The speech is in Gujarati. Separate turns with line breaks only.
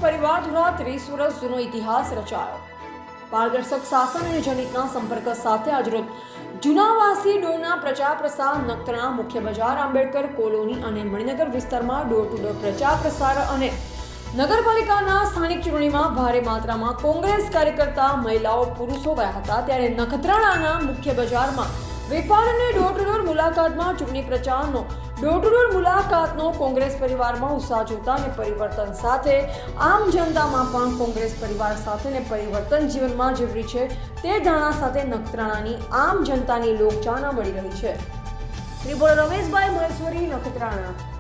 પરિવાર દ્વારા 30 વર્ષ જૂનો ઇતિહાસ રચાયો. પારદર્શક શાસન અને જનહિતના સંપર્ક સાથે આજરોજ જૂનાવાસી ડોના પ્રચાર પ્રસાર નખત્રાણા મુખ્ય બજાર આંબેડકર કોલોની અને મણિનગર વિસ્તારમાં ડોર ટુ ડોર પ્રચાર પ્રસાર અને નગરપાલિકાના સ્થાનિક ચૂંટણીમાં ભારે માત્રામાં કોંગ્રેસ કાર્યકર્તા મહિલાઓ પુરુષો ગયા હતા. ત્યારે નખત્રાણાના મુખ્ય બજારમાં વેપાર અને ડોર ટુ ડોર મુલાકાતમાં ચૂંટણી પ્રચારનો ડોર ટુ ડોર મુલાકાતનો કોંગ્રેસ પરિવારમાં ઉત્સાહ જોતા અને પરિવર્તન સાથે આમ જનતામાં પણ કોંગ્રેસ પરિવાર સાથે ને પરિવર્તન જીવનમાં જરૂરી છે તે ધારણા સાથે નખત્રાણાની આમ જનતાની લોકચાહના મળી રહી છે. રિપોર્ટર રમેશભાઈ મહેશ્વરી, નખત્રાણા.